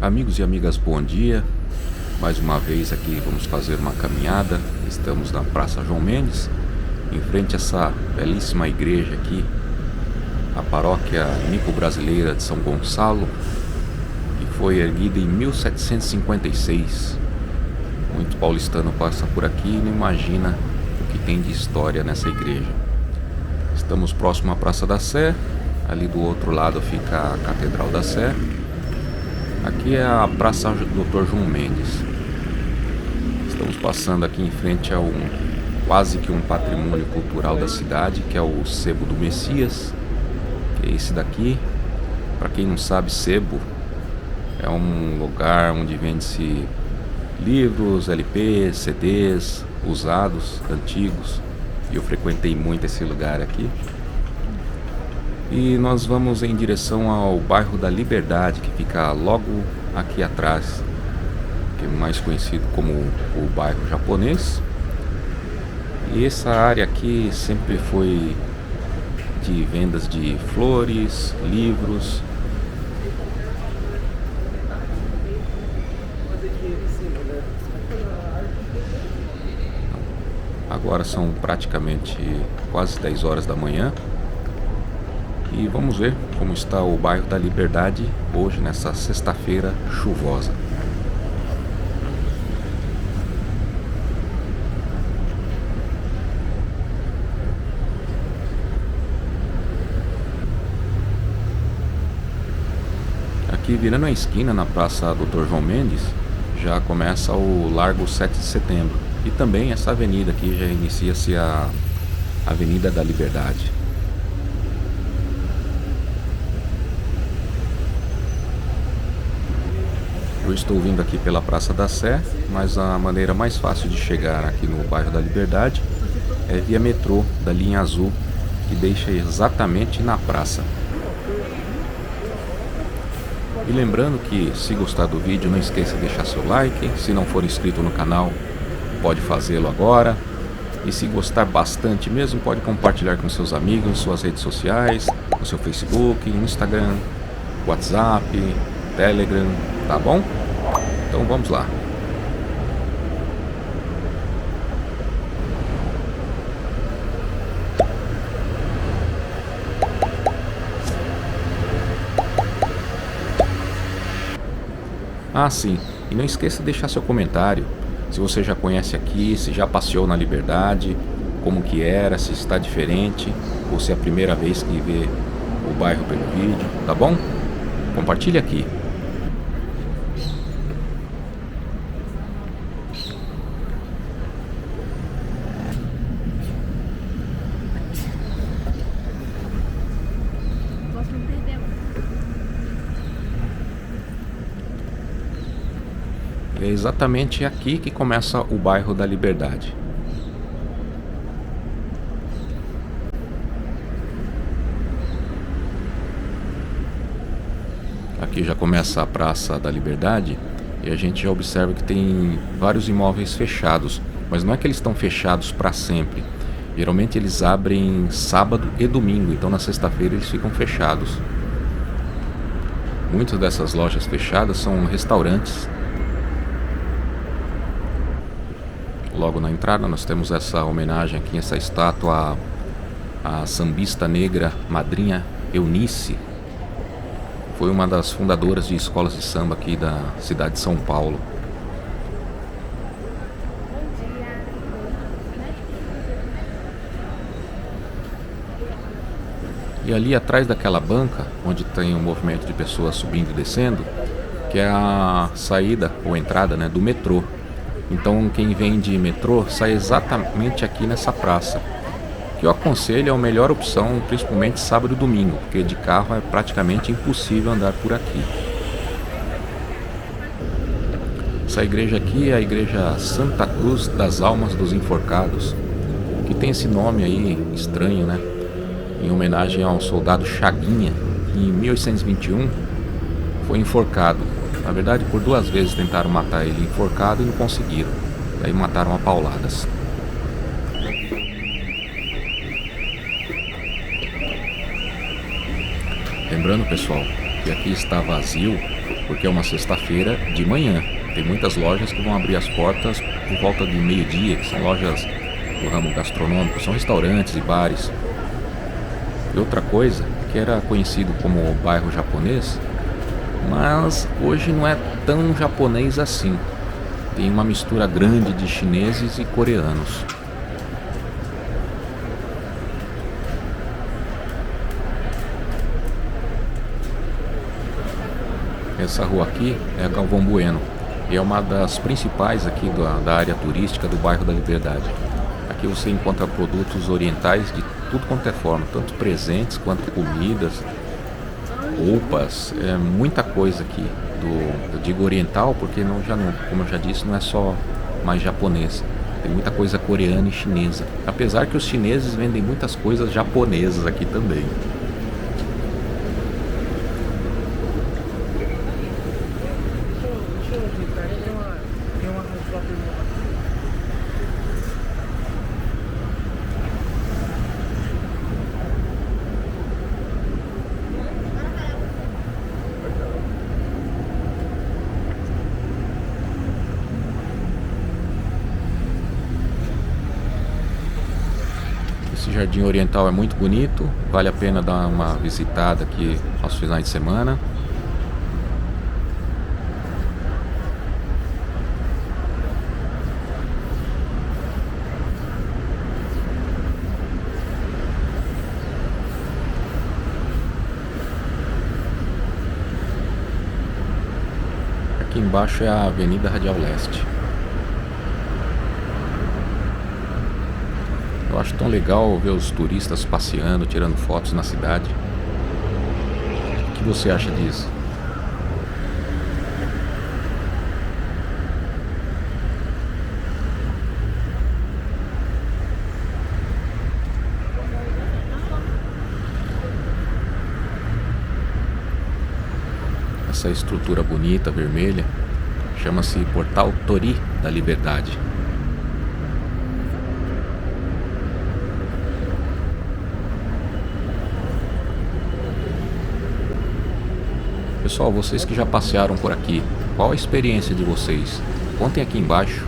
Amigos e amigas, bom dia. Mais uma vez aqui vamos fazer uma caminhada. Estamos na Praça João Mendes, em frente a essa belíssima igreja aqui, a paróquia Nipo-Brasileira de São Gonçalo, que foi erguida em 1756. Muito paulistano passa por aqui e não imagina o que tem de história nessa igreja. Estamos próximo à Praça da Sé. Ali do outro lado fica a Catedral da Sé. Aqui é a Praça Dr. João Mendes. Estamos passando aqui em frente a quase que um patrimônio cultural da cidade, que é o Sebo do Messias, que é esse daqui. Para quem não sabe, Sebo é um lugar onde vende-se livros, LPs, CDs, usados, antigos. E eu frequentei muito esse lugar aqui. E nós vamos em direção ao bairro da Liberdade, que fica logo aqui atrás, que é mais conhecido como o bairro japonês. E essa área aqui sempre foi de vendas de flores, livros. Agora são praticamente quase 10 horas da manhã. E vamos ver como está o bairro da Liberdade hoje, nessa sexta-feira chuvosa. Aqui virando a esquina na Praça Dr. João Mendes, já começa o Largo 7 de Setembro. E também essa avenida aqui já inicia-se a Avenida da Liberdade. Eu estou vindo aqui pela Praça da Sé, mas a maneira mais fácil de chegar aqui no bairro da Liberdade é via metrô da linha azul, que deixa exatamente na praça. E lembrando que, se gostar do vídeo, não esqueça de deixar seu like. Se não for inscrito no canal, pode fazê-lo agora. E se gostar bastante mesmo, pode compartilhar com seus amigos, suas redes sociais, no seu Facebook, Instagram, WhatsApp, Telegram, tá bom? Então vamos lá. Ah, sim, e não esqueça de deixar seu comentário. Se você já conhece aqui, se já passeou na Liberdade, como que era, se está diferente, ou se é a primeira vez que vê o bairro pelo vídeo, tá bom? Compartilhe aqui. É exatamente aqui que começa o bairro da Liberdade. Aqui já começa a Praça da Liberdade e a gente já observa que tem vários imóveis fechados, mas não é que eles estão fechados para sempre. Geralmente eles abrem sábado e domingo, então na sexta-feira eles ficam fechados. Muitas dessas lojas fechadas são restaurantes. Logo na entrada nós temos essa homenagem aqui, essa estátua à sambista negra Madrinha Eunice. Foi uma das fundadoras de escolas de samba aqui da cidade de São Paulo. E ali atrás daquela banca, onde tem um movimento de pessoas subindo e descendo, que é a saída ou entrada, né, do metrô. Então quem vem de metrô sai exatamente aqui nessa praça, que eu aconselho é a melhor opção, principalmente sábado e domingo, porque de carro é praticamente impossível andar por aqui. Essa igreja aqui é a Igreja Santa Cruz das Almas dos Enforcados, que tem esse nome aí estranho, né? Em homenagem ao soldado Chaguinha, que em 1821 foi enforcado. Na verdade, por 2 vezes tentaram matar ele enforcado e não conseguiram. Daí mataram a pauladas. Lembrando, pessoal, que aqui está vazio porque é uma sexta-feira de manhã. Tem muitas lojas que vão abrir as portas por volta de meio-dia, que são lojas do ramo gastronômico, são restaurantes e bares. E outra coisa, que era conhecido como bairro japonês, mas hoje não é tão japonês assim. Tem uma mistura grande de chineses e coreanos. Essa rua aqui é a Galvão Bueno e é uma das principais aqui da área turística do bairro da Liberdade. Aqui você encontra produtos orientais de tudo quanto é forma, tanto presentes quanto comidas, roupas, muita coisa aqui. Eu digo oriental porque como eu já disse, não é só mais japonês. Tem muita coisa coreana e chinesa. Apesar que os chineses vendem muitas coisas japonesas aqui também. Esse jardim oriental é muito bonito, vale a pena dar uma visitada aqui aos finais de semana. Aqui embaixo é a Avenida Radial Leste. Eu acho tão legal ver os turistas passeando, tirando fotos na cidade. O que você acha disso? Essa estrutura bonita, vermelha, chama-se Portal Torii da Liberdade. Pessoal, vocês que já passearam por aqui, qual a experiência de vocês? Contem aqui embaixo.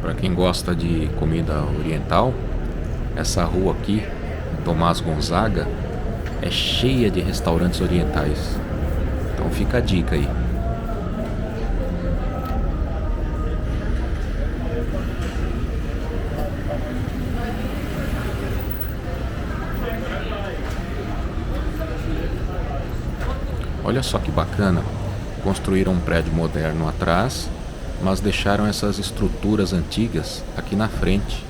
Para quem gosta de comida oriental, essa rua aqui, Tomás Gonzaga, é cheia de restaurantes orientais. Então fica a dica aí. Olha só que bacana, construíram um prédio moderno atrás, mas deixaram essas estruturas antigas aqui na frente.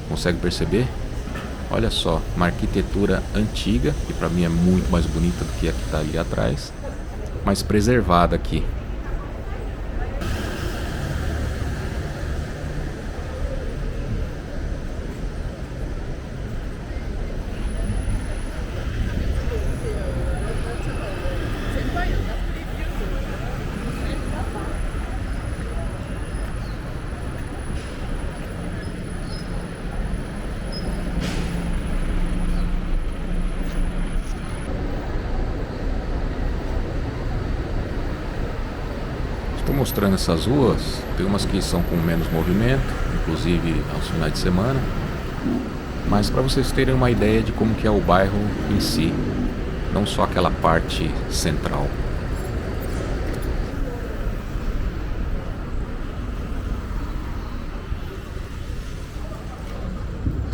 Consegue perceber? Olha só, uma arquitetura antiga, que para mim é muito mais bonita do que a que está ali atrás, mas preservada aqui. Estou mostrando essas ruas, tem umas que são com menos movimento, inclusive aos finais de semana, mas para vocês terem uma ideia de como que é o bairro em si, não só aquela parte central.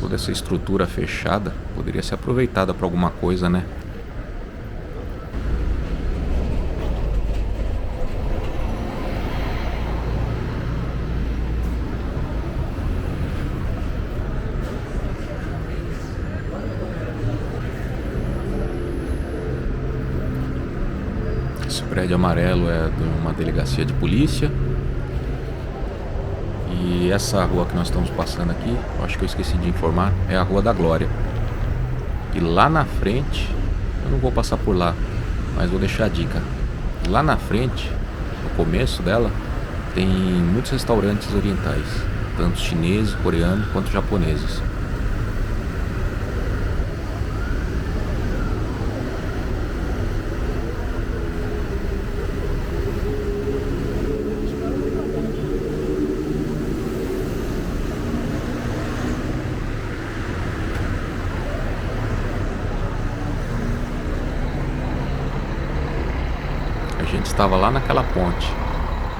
Toda essa estrutura fechada poderia ser aproveitada para alguma coisa, né? Esse prédio amarelo é de uma delegacia de polícia. E essa rua que nós estamos passando aqui, eu acho que eu esqueci de informar, é a Rua da Glória. E lá na frente, eu não vou passar por lá, mas vou deixar a dica. Lá na frente, no começo dela, tem muitos restaurantes orientais, tanto chineses, coreanos quanto japoneses. A gente estava lá naquela ponte,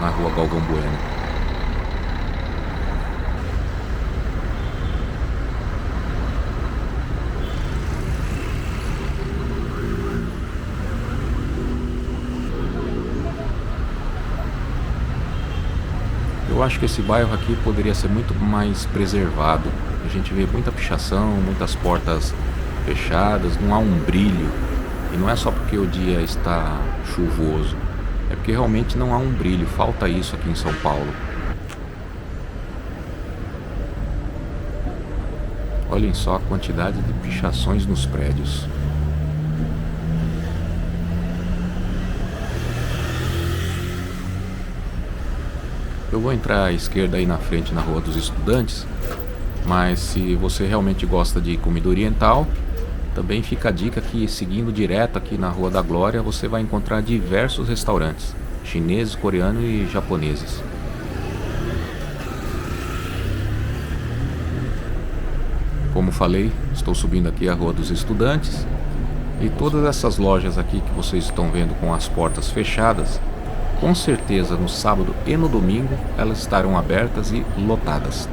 na Rua Galvão Bueno. Eu acho que esse bairro aqui poderia ser muito mais preservado. A gente vê muita pichação, muitas portas fechadas, não há um brilho. E não é só porque o dia está chuvoso, é porque realmente não há um brilho, falta isso aqui em São Paulo. Olhem só a quantidade de pichações nos prédios. Eu vou entrar à esquerda aí na frente na Rua dos Estudantes, mas se você realmente gosta de comida oriental, também fica a dica que seguindo direto aqui na Rua da Glória você vai encontrar diversos restaurantes, chineses, coreanos e japoneses. Como falei, estou subindo aqui a Rua dos Estudantes e todas essas lojas aqui que vocês estão vendo com as portas fechadas, com certeza no sábado e no domingo elas estarão abertas e lotadas.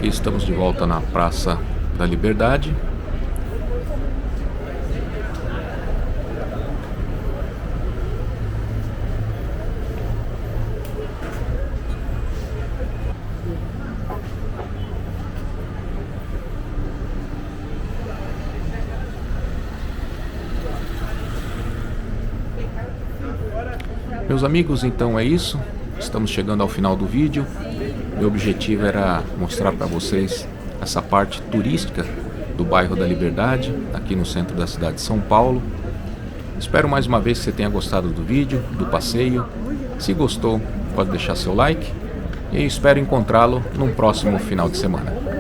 Aqui estamos de volta na Praça da Liberdade. Meus amigos, então é isso. Estamos chegando ao final do vídeo. Meu objetivo era mostrar para vocês essa parte turística do bairro da Liberdade, aqui no centro da cidade de São Paulo. Espero mais uma vez que você tenha gostado do vídeo, do passeio. Se gostou, pode deixar seu like. E espero encontrá-lo num próximo final de semana.